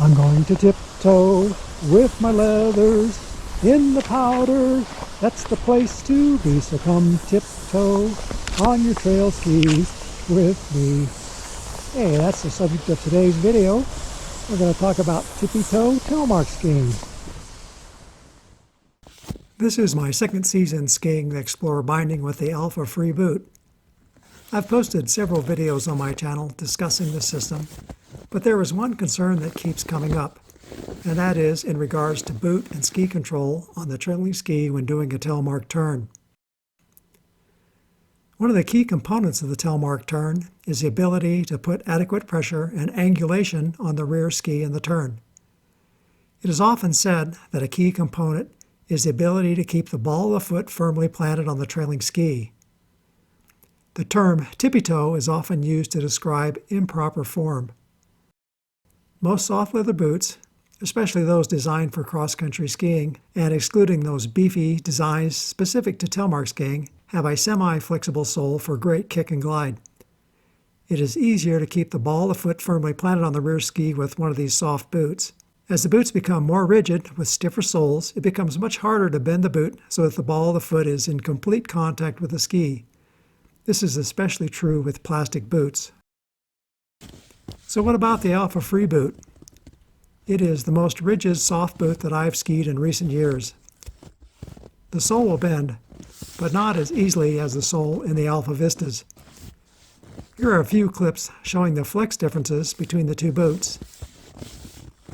I'm going to tiptoe with my leathers in the powder. That's the place to be, so come tiptoe on your trail skis with me. Hey, that's the subject of today's video. We're going to talk about Tippy Toe Telemark skiing. This is my second season skiing the Explorer binding with the Alfa free boot. I've posted several videos on my channel discussing the system, but there is one concern that keeps coming up, and that is in regards to boot and ski control on the trailing ski when doing a Telemark turn. One of the key components of the Telemark turn is the ability to put adequate pressure and angulation on the rear ski in the turn. It is often said that a key component is the ability to keep the ball of the foot firmly planted on the trailing ski. The term tippy toe is often used to describe improper form. Most soft leather boots, especially those designed for cross-country skiing, and excluding those beefy designs specific to Telemark skiing, have a semi-flexible sole for great kick and glide. It is easier to keep the ball of the foot firmly planted on the rear ski with one of these soft boots. As the boots become more rigid with stiffer soles, it becomes much harder to bend the boot so that the ball of the foot is in complete contact with the ski. This is especially true with plastic boots. So what about the Alfa Free boot? It is the most rigid soft boot that I've skied in recent years. The sole will bend, but not as easily as the sole in the Alfa Vistas. Here are a few clips showing the flex differences between the two boots.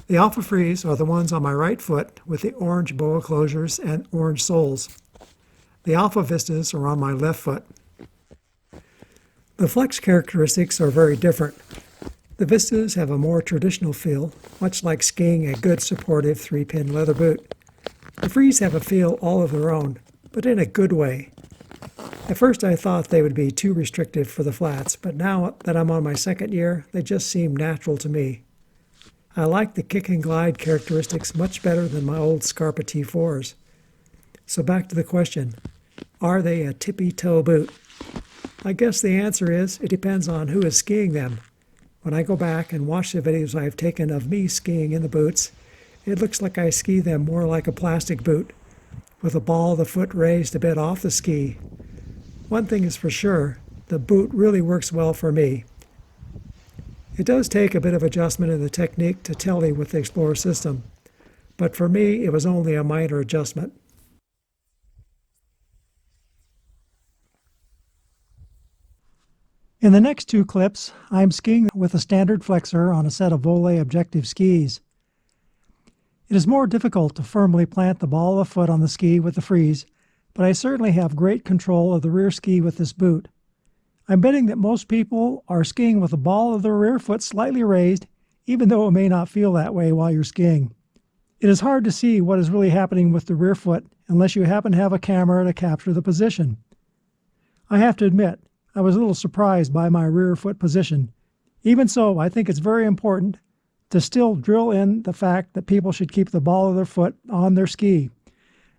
The Alfa Frees are the ones on my right foot with the orange boa closures and orange soles. The Alfa Vistas are on my left foot. The flex characteristics are very different. The Vistas have a more traditional feel, much like skiing a good supportive 3-pin leather boot. The Frees have a feel all of their own, but in a good way. At first I thought they would be too restrictive for the flats, but now that I'm on my second year, they just seem natural to me. I like the kick and glide characteristics much better than my old Scarpa T4s. So back to the question, are they a tippy toe boot? I guess the answer is it depends on who is skiing them. When I go back and watch the videos I've taken of me skiing in the boots, it looks like I ski them more like a plastic boot, with the ball of the foot raised a bit off the ski. One thing is for sure, the boot really works well for me. It does take a bit of adjustment in the technique to telly with the Explorer system, but for me it was only a minor adjustment. In the next two clips, I'm skiing with a standard flexor on a set of Voile objective skis. It is more difficult to firmly plant the ball of the foot on the ski with the Frees, but I certainly have great control of the rear ski with this boot. I'm betting that most people are skiing with the ball of the rear foot slightly raised, even though it may not feel that way while you're skiing. It is hard to see what is really happening with the rear foot unless you happen to have a camera to capture the position. I have to admit, I was a little surprised by my rear foot position. Even so, I think it's very important to still drill in the fact that people should keep the ball of their foot on their ski,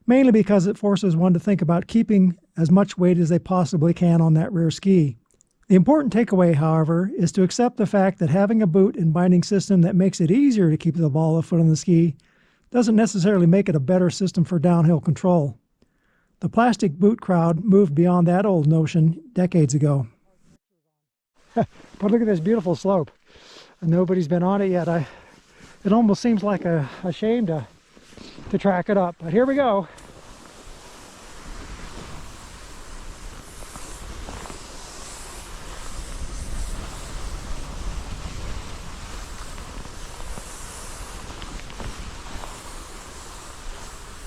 mainly because it forces one to think about keeping as much weight as they possibly can on that rear ski. The important takeaway, however, is to accept the fact that having a boot and binding system that makes it easier to keep the ball of the foot on the ski doesn't necessarily make it a better system for downhill control. The plastic boot crowd moved beyond that old notion decades ago. But look at this beautiful slope. Nobody's been on it yet. It almost seems like a shame to track it up. But here we go.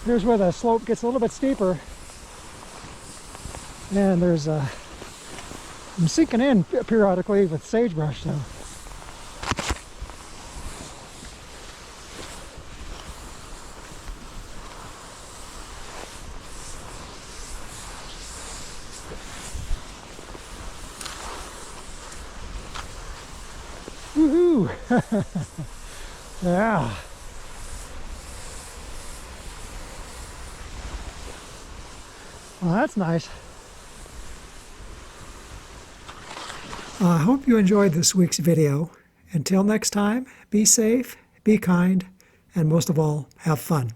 Here's where the slope gets a little bit steeper. And I'm sinking in periodically with sagebrush, so. Woohoo! Yeah. Well, that's nice. I hope you enjoyed this week's video. Until next time, be safe, be kind, and most of all, have fun.